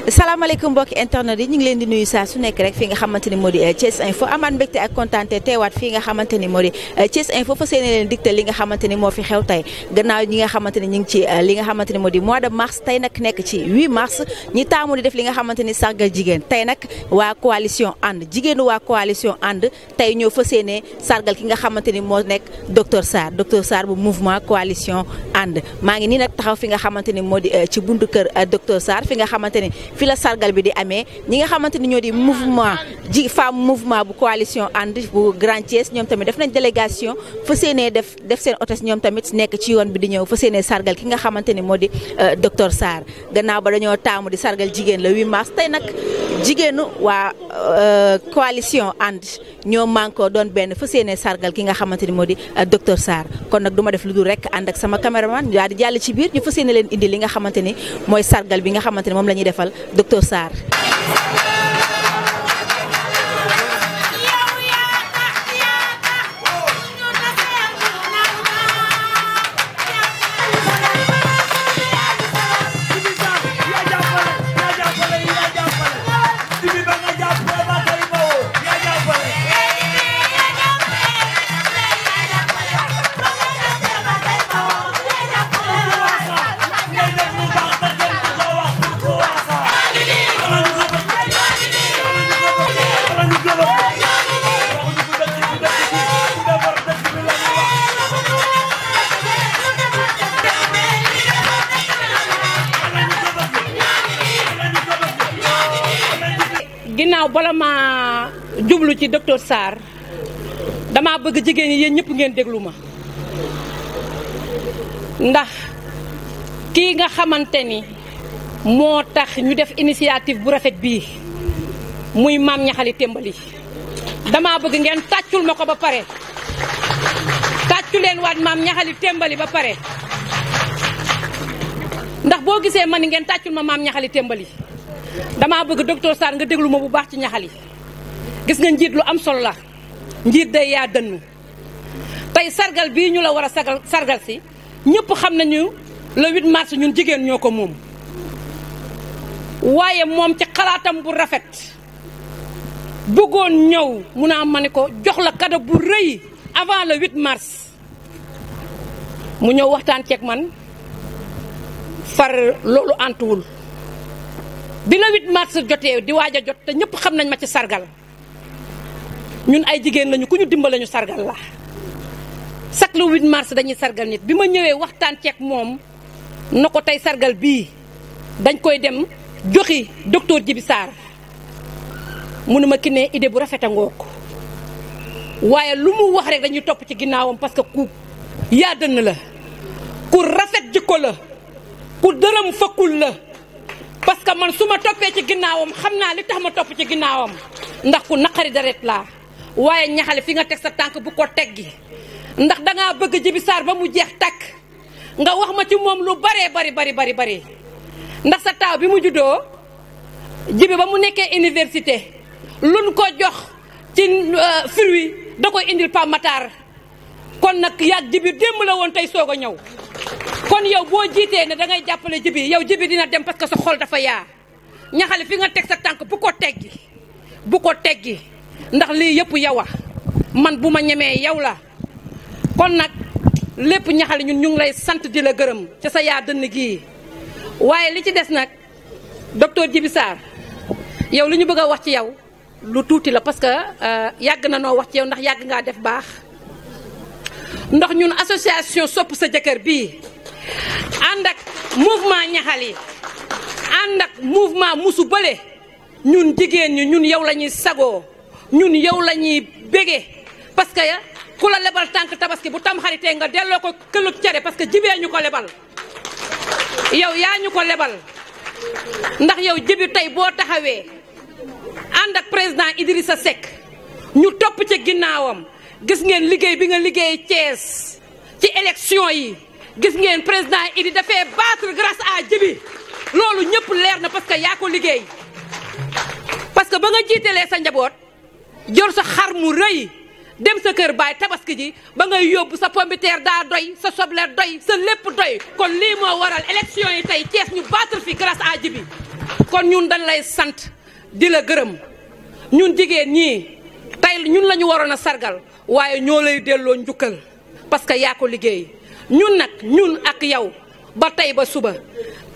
salaamaaleykum mbokki internet yi ñu ngi leen di nuyu saa su nekk rek fi nga xamante ni moo di Thiès Info amaat mbégte ak kontaante teewaat fii nga xamante ni moo di Thiès Info fa seene leen digtal li nga xamante ni moo fi xew tey gannaaw ñi nga xamante ni ñu ngi ci li nga xamante ni moo di mois de mars tey nag nekk ci 8 mars ñi taamu di def li nga xamante ni sargal jigéen tey nag waa coalition ànd jigéenu waa coalition ànd tey ñoo fa seene sargal ki nga xamante ni moo nekk docteur Sarr bu mouvement coalition ànd maa ngi nii nag taxaw fi nga xamante ni moo di ci buntu kër docteur Sarr fi nga xamante ni fi la sargal bi di amee ñi nga xamante ni ñoo di mouvement femme mouvement bu coalition ànd bu Grand Thiès ñoom tamit def nañ délégation fa seenee def seen hôtesse ñoom tamit nekk ci yoon bi di ñëw fa seenee sargal ki nga xamante ni moo di docteur Sarr gannaaw ba dañoo taamu di sargal jigéen le 8 mars tey nag jigéenu waa coalition ànd ñoo manko doon benn fa seenee sargal ki nga xamante ni moo di docteur Sarr kon nag du ma def lu dul rek ànd ak sama caméraman daal di jàll ci biir ñu fa seene leen indi li nga xamante ni mooy sargal bi nga xamante ni moom la ñuy defal docteur Sarr. ginnaaw bala ma jublu ci docteur Sarr dama bëgg jigéen ñi yéen ñëpp ngeen déglu ma ndax kii nga xamante ni moo tax ñu def initiative bu rafet bii muy maam ñaxali Tembali dama bëgg ngeen tàccul ma ko ba pare tàccu leen waat maam ñaxali Tembali ba pare ndax boo gisee man ngeen tàccul ma maam ñaxali Tembali dama bëgg docteur Sarr nga déglu ma bu baax ci ñaxali gis nga njiit lu am solo la njiit day yaa dënnu tey sargal bii ñu la war a sargal si ñëpp xam nañu le 8 mars ñun jigéen ñoo ko moom waaye moom ci xalaatam bu rafet bëggoon ñëw mun a ma ne ko jox la cadeau bu rëy avant le 8 mars mu ñëw waxtaan ceeg man far loolu antuwul bi la 8 mars jotee di waaj a jot te ñëpp xam nañ ma ci sargal ñun ay jigéen lañu ku ñu dimbale ñu sargal la chaque le 8 mars dañuy sargal nit bi ma ñëwee waxtaan ceeg moom na ko tey sargal bii dañ koy dem joxi docteur Djibi Sarr mu ne ma ki ne idée bu rafet a ngoog waaye lu mu wax rek dañuy topp ci ginnaawam parce que ku yaa dënn la ku rafet jikko la ku dërëm fëkkul la parce que man su ma toppee ci ginnaawam xam naa li tax ma topp ci ginnaawam ndax ku naqari deret laa waaye ñaxale fi nga teg sa tànk bu ko teggi ndax dangaa bëgg Djibi Sarr ba mu jeex takk nga wax ma ci moom lu baree bari ndax sa taaw bi mu juddoo Djibi ba mu nekkee université luñ ko jox ci fruit da koy indil Pa Matar kon nag yaag Djibi démb la woon tey soog a ñëw kon yow boo jiitee ne da ngay jàppale Djibi yow Djibi dina dem parce que sa xol dafa yaa ñaxale fi nga teg sa tànk bu ko teggi ndax lii yëpp yow a man bu ma ñemee yow la kon nag lépp ñaxale ñun ñu ngi lay sant di la gërëm ci sa yaa dënn gii waaye li ci des nag docteur Djibi Sarr yow li ñu bëgg a wax ci yow lu tuuti la parce que yàgg na noo wax ci yow ndax yàgg ngaa def baax ndax ñun association sopp sa jëkkër bii ànd ak mouvement ñaxali ànd ak mouvement musu bële ñun jigéen ñi ñun yow la ñuy sagoo ñun yow la ñuy bégee parce que ku la lebal tànk tabaski bu tam xaritee nga delloo ko këlug cere parce que jibee ñu ko lebal yow yaa ñu ko lebal ndax yow Djibi tey boo taxawee ànd ak président Idrissa Seck ñu topp ci ginnaawam gis ngeen liggéey bi nga liggéey Thiès ci élection yi gis ngeen président Idi dafay battre grâce à Djibi loolu ñëpp leer na parce que yaa ko liggéey parce que ba nga jiitelee sa njaboot jor sa xar mu rëy dem sa kër baay tabaski ji ba ngay yóbbu sa pombiteer daa doy sa soble doy sa lépp doy kon lii moo waral élection yi tey Thiès ñu battre fi grâce à Djibi kon ñun dañ lay sant di la gërëm ñun jigéen ñii tey ñun la ñu waroon a sargal waaye ñoo lay delloo njukkal parce que yaa ko liggéey ñun nag ñun ak yow ba tey ba suba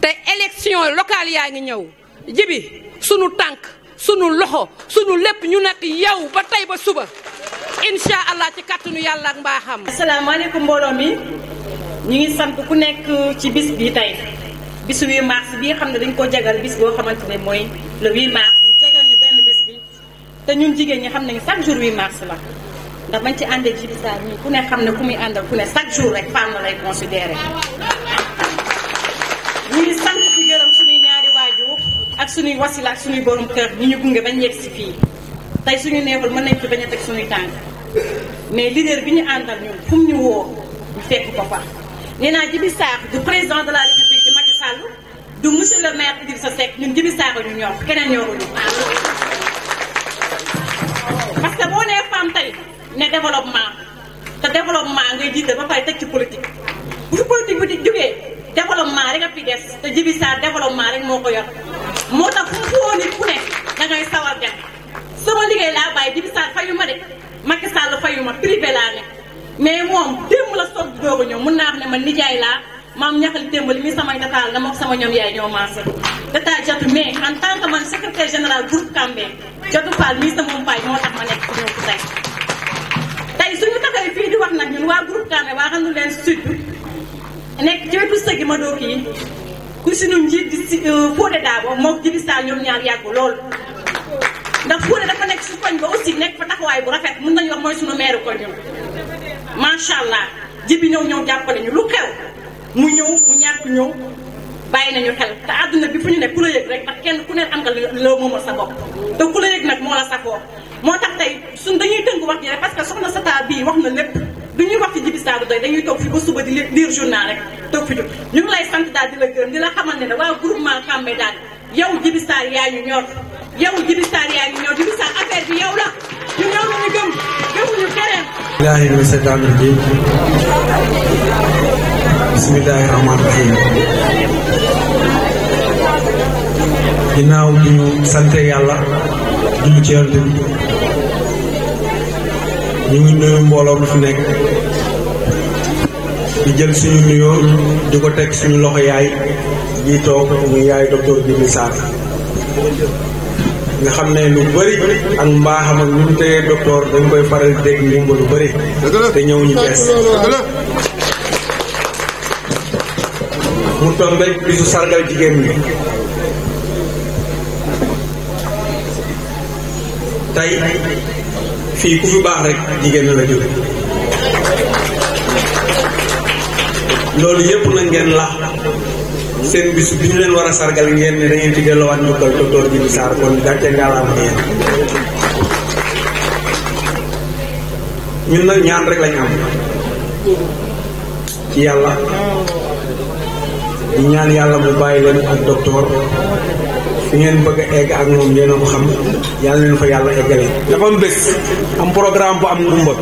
te élection locale yaa ngi ñëw Djiby sunu tànk sunu loxo sunu lépp ñu nag yow ba tey ba suba incha allah ci kàttanu yàlla ak mbaaxam. asalaamaaleykum mbooloo mi ñu ngi sant ku nekk ci bis bi tey bisu 8 mars bii xam ne dañ ko jagal bis boo xamante ne mooy le 8 mars ñu jagal ñu benn bis bi te ñun jigéen ñi xam nañu chaque jour 8 mars la ndax bañ ci àndee ci bisaar ñi ku ne xam ne ku muy àndal ku ne chaque jour rek femme la lay considéré ñu ngi sant di gërëm suñuy ñaari waajur ak suñuy wasila ak suñuy borom kër ñi ñu gunge bañ yegg si fii tey suñu neexul mën nañ fi bañ a teg suñuy tànk mais leader bi ñu àndal ñun fu mu ñu woo ñu fekk ko fa nee naa Djiby Sakho du président de la république di Macky Sall du monsieur le maire Idrissa Seck ñun Djiby Sakho ñu ñor keneen ñoruñu parce que boo nee femme tey ne développement te développement ngay jiital ba pare teg ci politique bu fi politique bi di jógee développement rek a fi des te Djiby Sakho développement rek moo ko yor moo tax fu mu nit ku ne da ngay sawar dem sama liggéey laa bàyyi Djiby Sakho fayu ma de Macky Sall fayu ma privé laa ne mais moom démb la soog di doog a ñëw mun naa wax ne man nijaay laa maam ñaxali témbali mi samay dataal dama sama ñoom yaay ñoo maase data jotu mais en tant que man secrétaire général groupe Kambé jotu Fall mii sa moom paay moo tax ma nekk ci ñëw ci tey suñu taxawee fii di wax nag ñun waa groupe Kambé waa xam nu leen sud nekk ci wetu sëgi ma doo kii ku suñu njiit di si Fodé Dabo moo Djiby Sakho ñoom ñaar yàggu lool ndax Fodé dafa nekk su koñ ba aussi nekk fa taxawaay bu rafet mun nañu wax mooy suñu maire koñ ñun macha allah Djiby ñëw jàppale ñu lu xew mu ñëw mu ñàkk ñëw bàyyi nañu xel te àdduna bi fu ñu ne ku la yëg rek ndax kenn ku ne am nga loo moomal sa bopp te ku la yëg nag moo la safoo moo tax tey suñ dañuy tënk wax ji rek parce que soxna Sata bii wax na lépp du ñuy wax ci Djiby Sakho doy dañuy toog fi ba suba di lire journal rek toog fi jóg ñu ngi lay sant daal di la gërëm di la xamal ne waa groupement Kambé daal yow Djiby Sakho yaa ñu ñor yow Djiby Sakho yaa ñu ñor Djiby Sakho affaire bi yow la ñu ñor ñu gëm gëmuñu keneen. Bismillahi mina seytaani rajiim bismillahi rahmaani rahiim ginnaaw bi ñu sante yàlla julli ci Yonent bi ñu ngi nuyu mbooloo mi fi nekk di jël suñu nuyoo di ko teg suñu loxo yaay bii toog muy yaay docteur Djiby Sakho nga xam ne lu bëri ak mbaaxam ak ñu mu téyee docteur dañ koy faral di dégg ngumba lu bëri te ñëw ñu bees mu toog rek bisu sargal jigéen ñi tey fii ku fi baax rek jigéen la jóg loolu yëpp na ngeen lax seen bis bi ñu leen war a sargal ngeen ne da ngeen ci delloowaat njukkal docteur Djiby Sakho kon gàcce ngaalaama yéen ñun nag ñaan rek lañ am ci yàlla di ñaan yàlla mu bàyyi leen ak docteur fi ngeen bëgg a egg ak moom yéen a ko xam yàlla leen fa yàlla eggale dafa am bés am programme bu am ngumba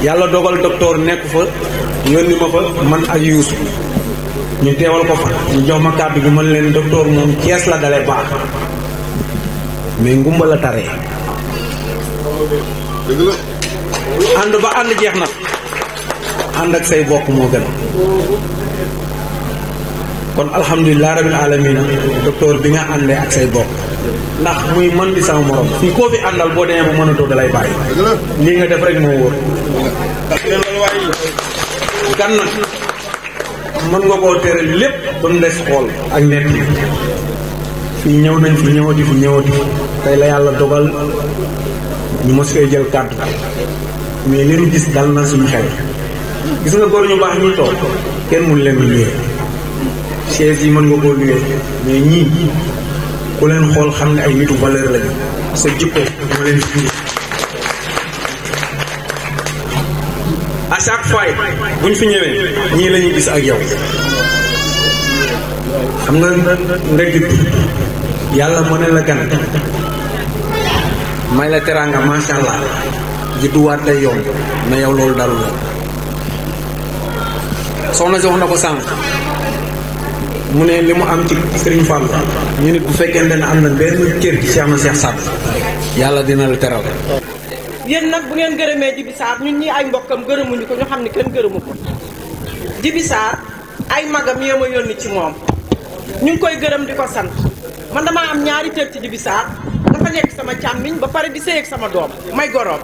yàlla dogal docteur nekk fa yónni ma fa man ak Youssou ñu teewal ko fa ñu jox ma kàddu gi mën leen docteur moom Cees la dalee baax mais ngumba la taree ànd ba ànd jeex na ànd ak say bokk moo gën kon alhamdulilah rabil alamina docteur bi nga àndee ak say bokk ndax muy man di sama morom fii koo fi àndal boo demee ba mënatoo dalay bàyyi lii nga def rek moo wóor gan nag mën nga koo tere lépp ba mu des xool ak nett fii ñëw nañ fi ñëwati fi tey la yàlla dogal ñu mos fee jël kàddu mais li ñu gis dal na suñu xel gis nga góor ñu baax ñuy toog kenn mun leen luyee chaise yi mën nga koo luyee mais ñii ku leen xool xam ne ay nitu valeur lañu sa jikko moo leen fi à chaque fois buñ fi ñëwee ñii la ñuy gis ak yow xam nga nga judd yàlla moo ne la gan may la teraanga macha allah judduwaat day yomb mais yow loolu dalu la soxna si wax na ko sànq mu ne li mu am ci Serigne Fall ñu nit bu fekkente ne am na benn cër ci Cheikh na Cheikh Saad yàlla dina la teral. yéen nag bu ngeen gërëmee Djiby Sarr ñun ñi ay mbokkam gërëmuñu ko ñu xam ne kenn gërëmu ko Djiby Sarr ay magam yéem a yónni ci moom ñu ngi koy gërëm di ko sant man damaa am ñaari cër ci Djiby Sarr dafa nekk sama càmmiñ ba pare di sëy ak sama doom may goroom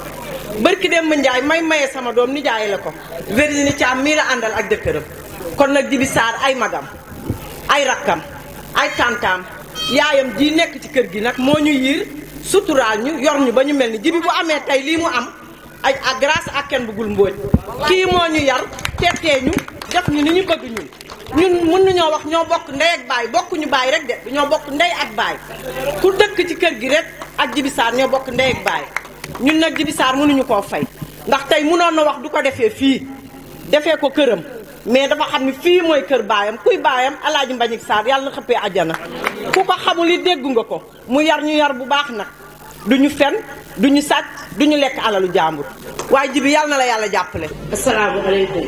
bërki dem ma Njaay may maye sama doom ni jaay la ko Virginie Thiam mii la àndal ak dëkkëram kon nag Djiby Sarr ay magam ay rakkam ay tantaam yaayam ji nekk ci kër gi nag moo ñu yiir suturaal ñu yor ñu ba ñu mel ni Djiby bu amee tey lii mu am ay grâce ak kenn bëggul mbóoj kii moo ñu yar tettee ñu def ñu ni ñu bëgg ñun mën nañoo wax ñoo bokk ndey ak baay bokkuñu baay rek de ñoo bokk ndey ak baay ku dëkk ci kër gi rek ak Djiby Sarr ñoo bokk ndey ak baay ñun nag Djiby Sarr mënuñu koo fay ndax tey mënoon na wax du ko defee fii defee ko këram mais dafa xam ni fii mooy kër baayam kuy baayam Alaaji Mbagnick Sarr yàlla na xëppee àjjana ku ko xamul li dégg nga ko mu yar ñu yar bu baax nag duñu fen duñu sàcc duñu lekk alalu jàmbur waaye Djiby yàlla na la yàlla jàppale. asalaamaaleykum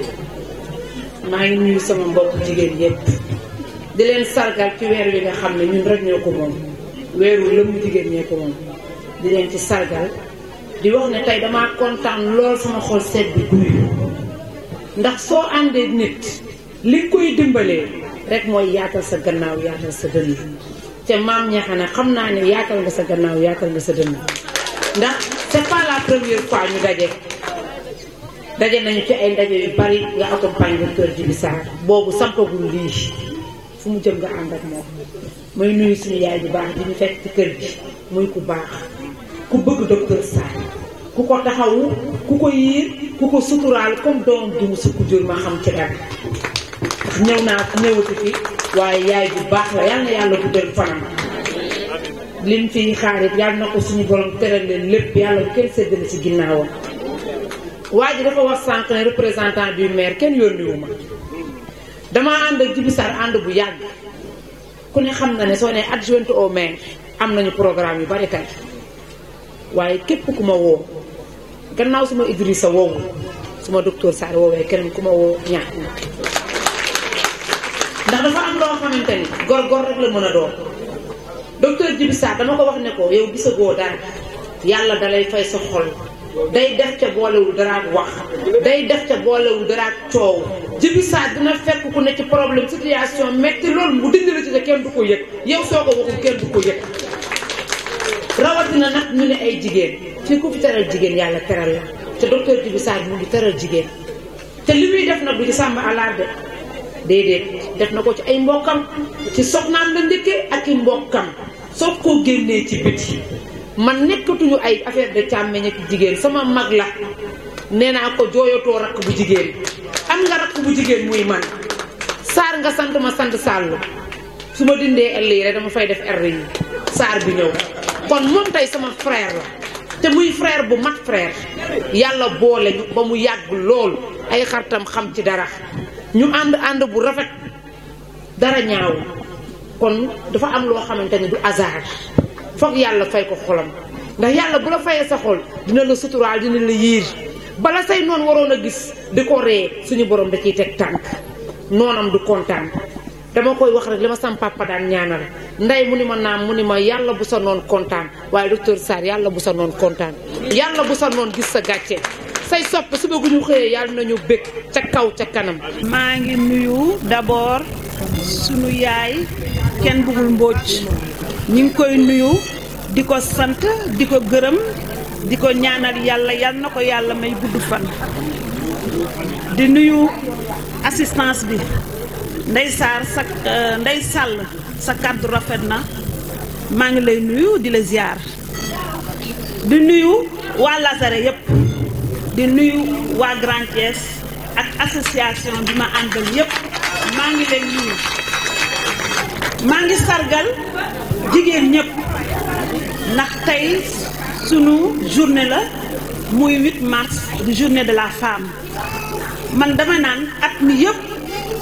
maa ngi nuyu sama mbokk jigéen yépp di leen sargal ci weer wi nga xam ne ñun rek ñoo ko moom weeru lëmm jigéen ñee ko moom di leen ci sargal di wax ne tey damaa kontaan lool sama xol sedd bi guy ndax soo àndee nit li koy dimbalee rek mooy yaatal sa gannaaw yaatal sa dënn te maam ñaxana xam naa ne yaatal nga sa gannaaw yaatal nga sa dënn ndax c'est pas la première fois ñu daje nañu ci ay ndaje yu bari nga accompagne docteur Djiby Sarr boobu sampagul lii fu mu jëm nga ànd ak moom may nuyu suñu yaay bu baax di ñu fekk ci kër gi muy ku baax ku bëgg docteur Sarr ku ko taxawu ku ko yiir ku ko suturaal comme doom du mu sukk jur ma xam ci dara ndax ñëw naa ñëwati fi waaye yaay bu baax la yal na yàlla guddal fanam lim fi xaarit yal na ko suñu borom teral leen lépp yàlla bu kenn séddale ci ginnaawam waa ji dafa wax sànq ne représentant du maire kenn yónniwu ma damaa ànd ak Djiby Sarr ànd bu yàgg ku ne xam na ne soo ne adjointe au maire am nañu programme yu bari kay waaye képp ku ma woo gannaaw suma Idrissa woowu suma docteur Sarr woowee keneen ku ma woo ñaax na ndax dafa am loo xamante ni góor rek la mën a doon docteur Djiby Sarr dama ko wax ne ko yow gisagoo dara yàlla dalay fay sa xol day def ca boolewul dara ak wax day def ca boolewul dara ak coow Djiby Sarr dina fekk ku ne ci problème situation metti loolu mu dindi la ci te kenn du ko yëg yow soo ko waxul kenn du ko yëg rawatina nag ñu ne ay jigéen fii ku fi teral jigéen yàlla teral la te docteur Djiby Sarr mu ngi teral jigéen te li muy def nag du ci sàmba alaar de déedéet def na ko ci ay mbokkam ci soxnaam la njëkkee ak i mbokkam soo ko génnee ci biti man nekkatuñu ay affaire de càmmeñ ak jigéen sama mag la nee naa ko jooyatoo rakk bu jigéen am nga rakk bu jigéen muy man Sarr nga sant ma sant Sall su ma dindee L yi rek dama fay def R yi Sarr bi ñëw kon moom tey sama frère la te muy frère bu mat frère yàlla boole ñu ba mu yàgg lool ay xaritam xam ci dara ñu ànd bu rafet dara ñaaw kon dafa am loo xamante ni du hasard foog yàlla fay ko xolam ndax yàlla bu la fayee sa xol dina la suturaal dina la yiir bala say noonu waroon a gis di ko ree suñu borom da ciy teg tànk noonam du kontaan dama koy wax rek li ma sam papa daan ñaanal ndey mu ni ma naam mu ni ma yàlla bu sa noon kontaan waaye docteur Sarr yàlla bu sa noon kontaan yàlla bu sa noon gis sa gàcce say sopp suba gu ñu xëyee yàlla nañu bëgg ca kaw ca kanam. maa ngi nuyu d'abord sunu yaay kenn bëggul mbóoj ñu ngi koy nuyu di ko sant di ko gërëm di ko ñaanal yàlla yal na ko yàlla may gudd fan di nuyu assistance bi Ndeye Sarr Ndeye Sall sa kàddu rafet na maa ngi lay nuyu di la ziar di nuyu waa Lazare yépp di nuyu waa Grand Thiès ak association bi ma àndal yépp maa ngi lay nuyu maa ngi sargal jigéen ñëpp ndax tey sunu journée la muy 8 mars di journée de la femme man dama naan at mi yëpp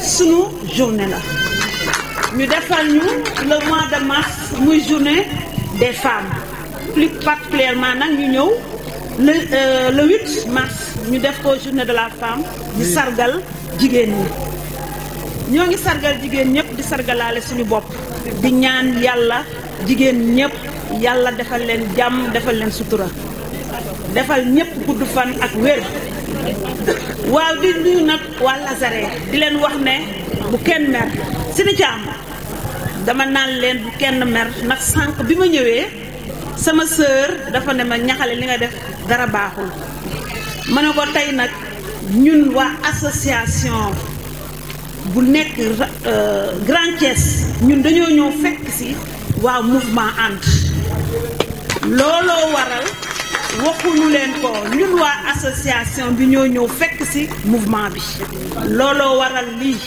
sunu journée la ñu defal ñu le mois de mars muy journée des femmes plus particulièrement nag ñu ñëw le 8 mars ñu def ko journée de la femme di sargal jigéen ñi ñoo ngi sargal jigéen ñëpp di sargalaale suñu bopp di ñaan yàlla jigéen ñëpp yàlla defal leen jàmm defal leen sutura defal ñëpp gudd fan ak wér. waaw di nuyu nag waa Lazare di leen wax ne bu kenn mer Sini Thiam dama naan leen bu kenn mer ndax sànq bi ma ñëwee sama sœur dafa ne ma ñaxale li nga def dara baaxul ma ne ko tey nag ñun waa association bu nekk Grand Thiès ñun dañoo ñëw fekk ci waa mouvement ànd looloo waral waxuñu leen ko ñun waa association bi ñoo ñëw fekk ci mouvement bi looloo waral lii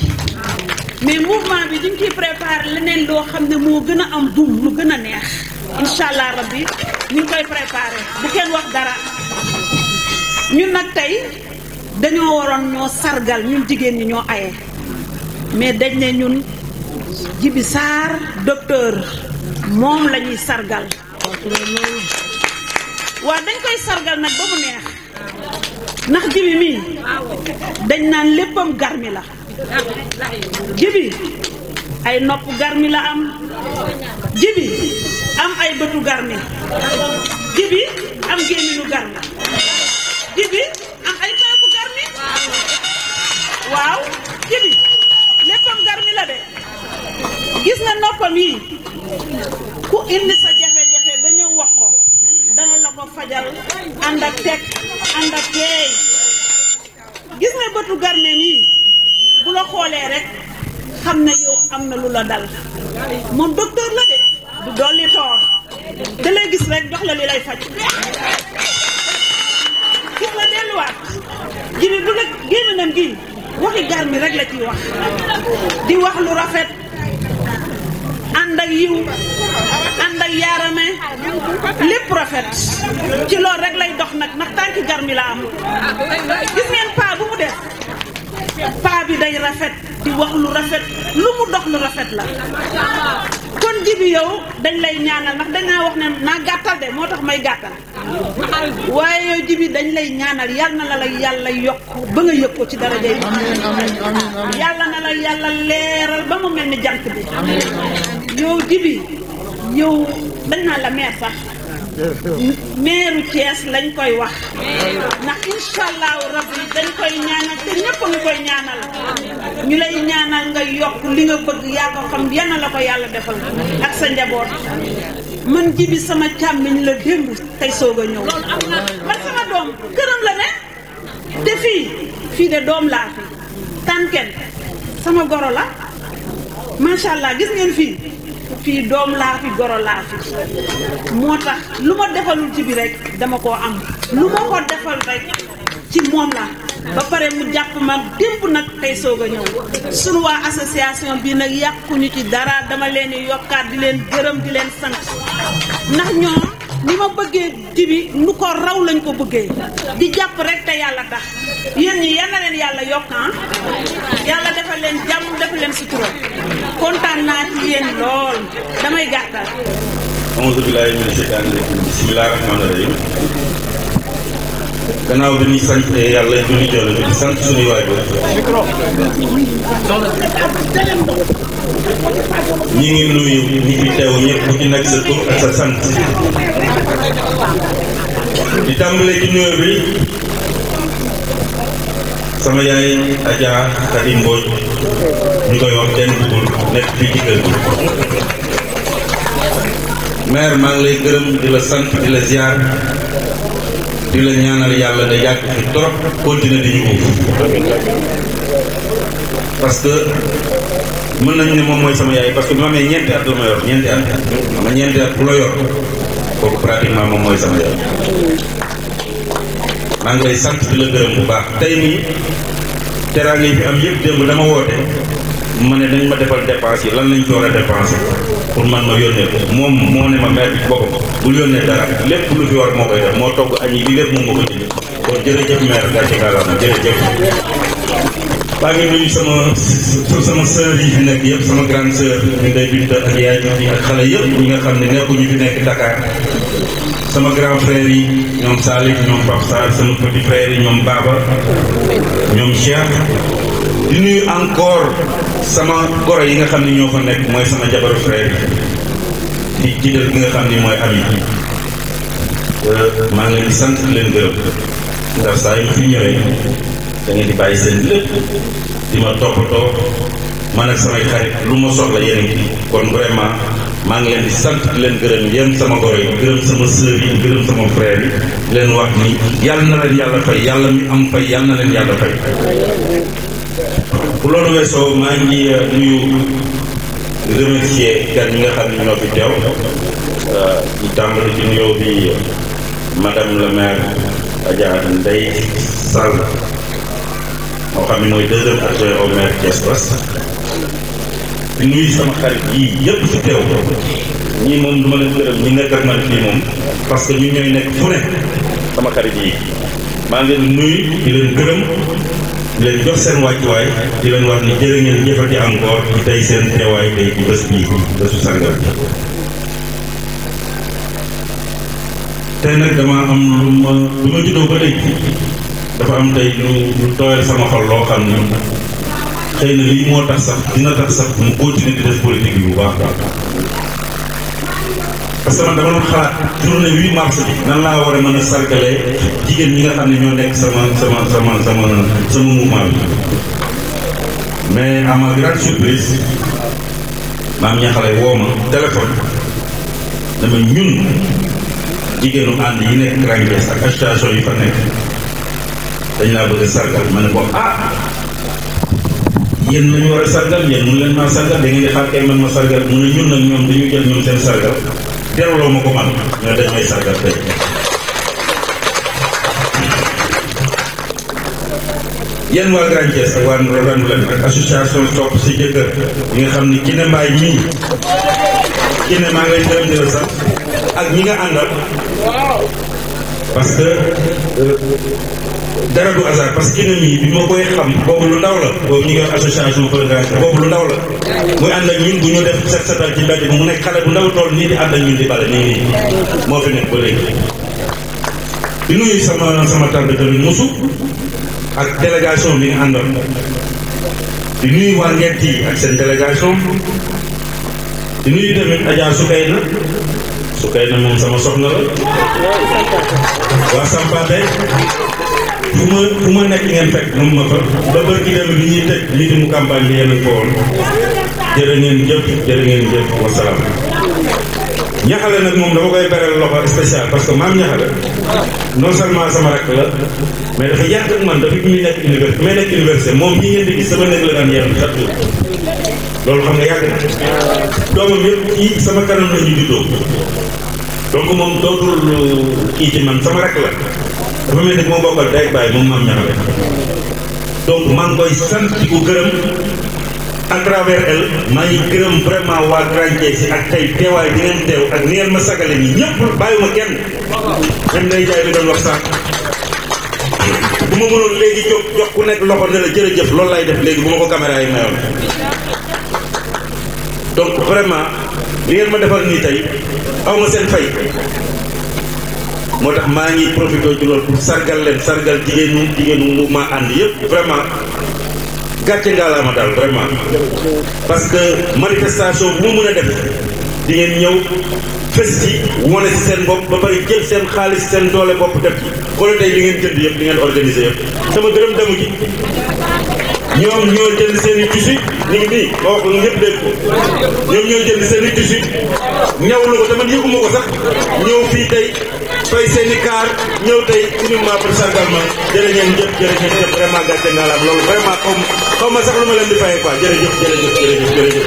mais mouvement bi ñu ngi ciy préparé leneen loo xam ne moo gën a am dum lu gën a neex incha allah rabbi ñu ngi koy préparé bu kenn wax dara ñun nag tey dañoo waroon ñoo sargal ñun jigéen ñi ñoo aye mais dañ ne ñun Djiby Sarr docteur moom la ñuy sargal waaw dañ koy sargal nag ba mu neex ndax Djiby mii dañ naan léppam garmi la Djiby ay nopp garmi la am Djiby am ay bëtu garmi Djiby am gémmiñu garmi Djiby am ay tànku garmi waaw Djiby léppam garmi la de gis nga noppam yi ku indi sa jafe-jafe ba ñëw wax ko dana la ko fajal ànd ak teg ànd ak teey gis nga bëtu garmi yi bu la xoolee rek xam ne yow am na lu la dal moom docteur la de du dolli toor da lay gis rek jox la li lay faj gis la delluwaat Djiby bu la gémminam gi waxi garmi rek la ciy wax di wax lu rafet ànd ak yiw ànd ak yaarame lépp rafet ci loolu rek lay dox nag ndax tànki garmi la am gis ngeen paa bu mu def paa bi day rafet di wax lu rafet lu mu dox lu rafet la kon Djiby yow dañ lay ñaanal ndax dangaa wax ne naa gàttal de moo tax may gàttal waaye yow Djiby dañ lay ñaanal yal na la yàlla yokk ba nga yëg ko ci daraja yi yàlla na la yàlla leeral ba mu mel ni jant bi yow Djiby yow dañ naa la meer sax meeru Thiès lañ koy wax ndax incha allahu rabbi dañ koy ñaanal te ñëpp nga koy ñaanal ñu lay ñaanal nga yokk li nga bëgg yaa ko xam yana la ko yàlla defal ak sa njaboot man Djiby sama càmmiñ la démb tey soog a ñëw man sama doom këram la ne te fii de doom laa fi tànken sama goro la macha allah gis ngeen fii doom laa fi goro laa fi moo tax lu ma defalul Djiby rek dama koo am lu ma ko defal rek ci moom la ba pare mu jàpp ma démb nag tey soog a ñëw sunu waa association bi nag yàquñu ci dara dama leen di yokkaat di leen gërëm di leen sant ndax ñoom ni ma bëggee Djiby nu ko raw lañ ko bëggee di jàpp rek te yàlla tax yéen ñi yal na leen yàlla yokk yàlla defal leen jàmm defal leen sutura kontaan naa ci yéen lool damay gàttal. Auzu billaahi mina sheytaani rajiim bismillaahi rahmaani rahiim. gannaaw bi ñuy sant yàlla julli jolli bi di sant suñuy waajur ñi ngi nuyu ñi fi teew ñëpp ku ci nekk sa tur ak sa sant di tàmbale ci nuyoo bi sama yaay Adja Khady Mbodj ñu koy wax kenn bugul nekk fii ci kër gi maire maa ngi lay gërëm di la sant di la ziar di la ñaanal yàlla da yàgg fi trop continuer di ñu uuf parce que mën nañu ne moom mooy sama yaay parce que bi ma amee ñeenti at la ma yor ñeenti at ama ñeenti at bu la yor kooku pratiquement moom mooy sama yaay maa ngi lay sant di la gërëm bu baax tey nii teraanga yi fi am yëpp démb dama woote ma ne dañ ma defal dépense yi lan lañ ci war a dépensé pour man ma yónnee ko moom moo ne ma maire bi boppam bul yónnee dara lépp lu fi war moo koy def moo togg añ yi lépp moom moo ko jënd kon jërëjëf maire gàcce gàllam jërëjëf. maa ngi nuyu sama sœur yi fi nekk yëpp sama grande sœur ñu ngay Binta ak yaay ñi ak xale yëpp ñi nga xam ne nekkuñu fi nekk Dakar sama grand frère yi ñoom Salif ñoom Pape Sarr sama petit frère yi ñoom Baba ñoom Cheikh di nuyu encore sama goro yi nga xam ne ñoo fa nekk mooy sama jabaru frère yi di jiital gi nga xam ne mooy ami maa ngi leen di sant di leen gërëm ndax saa yu ma fi ñëwee da ngeen di bàyyi seen lépp di ma toppatoo man ak samay xarit lu ma soxla yéen a ngi kon vraiment maa ngi leen di sant di leen gërëm yéen sama goro yi gërëm sama sœur yi gërëm sama frère yi di leen wax ni yàlla na leen yàlla fay yàlla mi am fay yàlla na leen yàlla fay. bu loolu weesoo maa ngi nuyu remercier gan ñi nga xam ne ñoo fi teew ñu tàmbali ci nuyoo bi madame le maire Adja Ndeye Sall moo xam ne mooy deuxième adjoint au maire Thiès Ouest di nuyu sama xarit yii yëpp fi teew ñii moom du ma leen gërëm ñi nekk ak man fii moom parce que ñu ñooy nekk fu ne sama xarit yii maa ngi leen di nuyu di leen gërëm di leen jox seen wàccuwaay di leen wax ni jërë ngeen jëfati encore ci tey seen teewaay tey ci bés bii bésu sargal bi tey nag dama am lu ma juddoo ba léegi dafa am tey lu tooyal sama xol loo xam ni xëy na lii moo tax sax dina tax sax mu continuer di def politique bi bu baax parce que man dama doon xalaat journée 8 mars bi nan laa war a mën a sargalee jigéen ñi nga xam ne ñoo nekk sama mouvement bi mais à ma grande surprise maam ñaxale woo ma téléphone dama ñun jigéenu ànd yi nekk Grand Thiès ak association yi fa nekk dañ laa bëgg a sargal ma ne ko yéen nañu war a sargal yéen mun leen maa sargal da ngeen di xaar kay man ma sargal mu ne ñun nag ñoom dañu jël ñoom seen sargal delloo ma ko man ñoo dañ may sargal tey yéen waa Grand Thiès ak waa Randoulène ak association Sopp si jëkkër yi nga xam ni Kiné Mbaye ñii Kiné maa ngay gërëm di la sax ak ñi nga àndal parce que dara du hasard parce que Kiné mii bi ma koy xam boobu lu ndaw la boobu ñu ngi wax association boobu lu ndaw la muy ànd ak ñun bu ñu def set setal ci mbedd bi mu nekk xale bu ndaw tool nii di ànd ak ñun di bale nii moo fi nekk ba léegi di nuyu sama tante tamit Moussou ak délégation bi nga àndoon di nuyu waa Ngent yi ak seen délégation di nuyu tamit Adja Soukayna moom sama soxna la waa Sampaate fu ma nekk ngeen fekk moom ma fa ba bërki dem bi ñuy tëj lii di mu campagne bi yéen a ko woon jërë ngeen jëf wasalaam. ñaxale nag moom dama koy beral loxo spécial parce que maam ñaxale non seulement sama rakk la mais dafa yàgg ak man dafa muy nekk université may nekk université moom ñi ngeen di gis sama néeg la daan yeewu chaque jour loolu xam nga yàgg na doomam yëpp kii sama kanam la ñu juddoo donc moom dootul kii ci man sama rakk la dafa mel ni moo bokkal day bàyyi moom maam ñaxale donc maa ngi koy sant di ko gërëm à travers elle maa ngi gërëm vraiment waa Grand Thiès ak tey teewaay bi ngeen teew ak ni ngeen ma sagale nii ñëpp bàyyiwuma kenn même day jaay bi doon wax sax bu ma mënoon léegi jox ku nekk loxo ne la jërëjëf loolu lay def léegi bu ma ko caméra yi mayoon donc vraiment li ngeen ma defal nii tey aw ma seen fay moo tax maa ngi profité ci loolu pour sargal leen sargal jigéenu mouvement ànd yëpp vraiment gàcce ngaalaama daal vraiment parce que manifestation bu ma mën a def di ngeen ñëw fes ci wane si seen bopp ba bari jël seen xaalis seen doole bopp def ci xoolal tey li ngeen jënd yëpp li ngeen organisé yëpp sama dërëm demu ci ñoom ñoo jënd seen i tissu ñu ngi nii ma wax ko ñëpp dégg ko ñoom ñoo jënd seen i tissu ñawlu ko te man yëguma ko sax ñëw fii tey fay seen i kaar ñëw tey uniquement pour sargal ma jërë ngeen jëf vraiment gàcce ngaalaam loolu vraiment xaw ma sax lu ma leen di fayee quoi jërëjëf.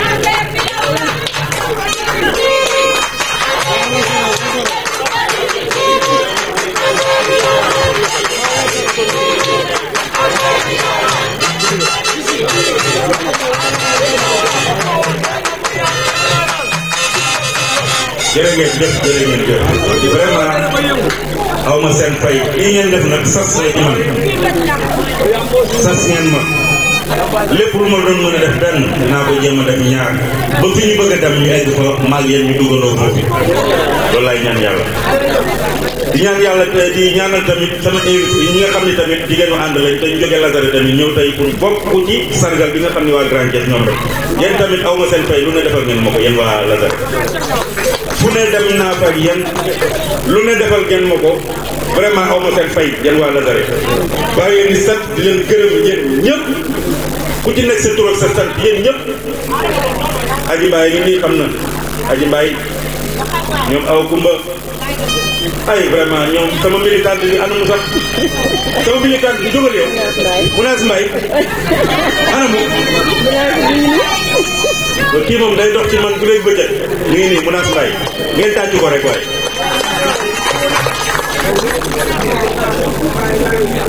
jërë ngeen jëf vraiment xaw ma seen fay lii ngeen def nag sas la ci man sas ngeen ma lépp lu ma doon mën a def benn dinaa ko jéem a def ñaar ba fi ñu bëgg a dem ñu egg fa maag yéen ñu duggandoo foofu loolu laay ñaan yàlla. di ñaan yàlla di ñaanal tamit sama invité yi ñi nga xam ne tamit jigéenu ànd lañ te ñu jógee Lazare tamit ñëw tey pour bokk ci sargal bi nga xam ne waa Grand Thiès ñoom rek yéen tamit aw ma seen fay lu ne defal ngeen ma ko yéen waa Lazare fu ne dem naa fa ak yéen lu ne defal ngeen ma ko vraiment aw ma seen fay yéen waa Lazare baa ngeen di sant di leen gërëm yéen ñëpp ku ci nekk sa tur ak sa sant yéen ñëpp Aji Mbaye ngi nii xam na Aji Mbaye ñoom aw Kumba ay vraiment ñoom sama militante bi anamu sax sama militante bi jógal yow Munaas Mbaye anamu kii moom day dox ci man bu léegi bëccëg ñu ngi nii Munaas Mbaye ngeen tàcc ko rek waaye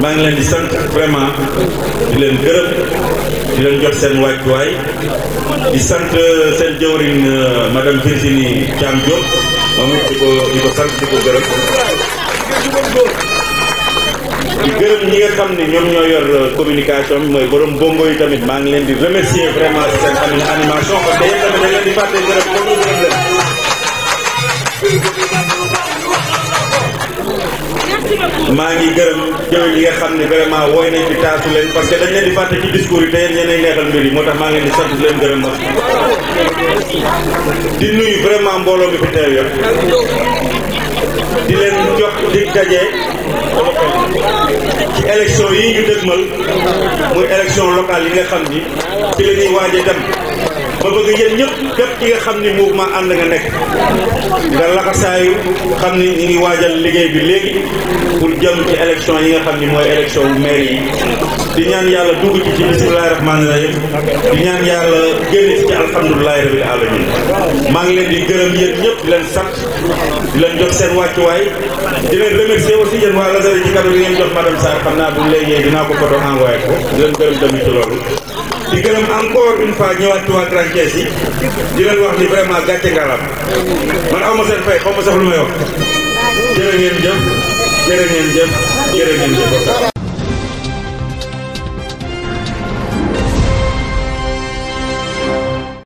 maa ngi leen di sant vraiment di leen gërëm di leen jox seen wàccuwaay di sant seen jëwriñ madame Virginie Thiam Diop moom it di ko sant di ko gërëm di gërëm ñi nga xam ne ñoom ñoo yor communication bi mooy borom bongo yi tamit maa ngi leen di remercier vraiment ci seen animation parce que yéen tamit dañ leen di fàtte gërëm foog ñu gërëm leen maa ngi gërëm jëwriñ yi nga xam ne vraiment wooy nañ ci taasu leen parce que dañ leen di fàtte ci discours yi te yéen ñeneen neexal mbir yi moo tax maa ngi leen di sant di leen gërëm aussi di nuyu vraiment mbooloo mi fi teew yëpp di leen jox dig daje ci élection yi ñu dëgmal muy élection locale yi nga xam ni ci la ñuy waaje dem ma bëgg yéen ñëpp képp ki nga xam ni mouvement ànd nga nekk nga laxasaayu xam ni ñu ngi waajal liggéey bi léegi pour jëm ci élection yi nga xam ni mooy élection wu maire yi di ñaan yàlla dugg ci bismillahi rahmaani rahim di ñaan yàlla génn ci alhamdulilahi rabil alamin maa ngi leen di gërëm yéen ñëpp di leen sant di leen jox seen wàccuwaay di leen remercier aussi yéen waa Lazare ci kàddu yi ngeen jox madame Sarr xam naa bu léegi dinaa ko photo envoyé ko di leen gërëm tamit ci loolu di gërëm encore une fois ñëwaat ci waa Grand Thiès yi di leen wax ni vraiment gàcce ngalam man aw ma seen fay xaw ma sax lu may wax jërë ngeen jëf jërë ngeen jëf jërë ngeen jëf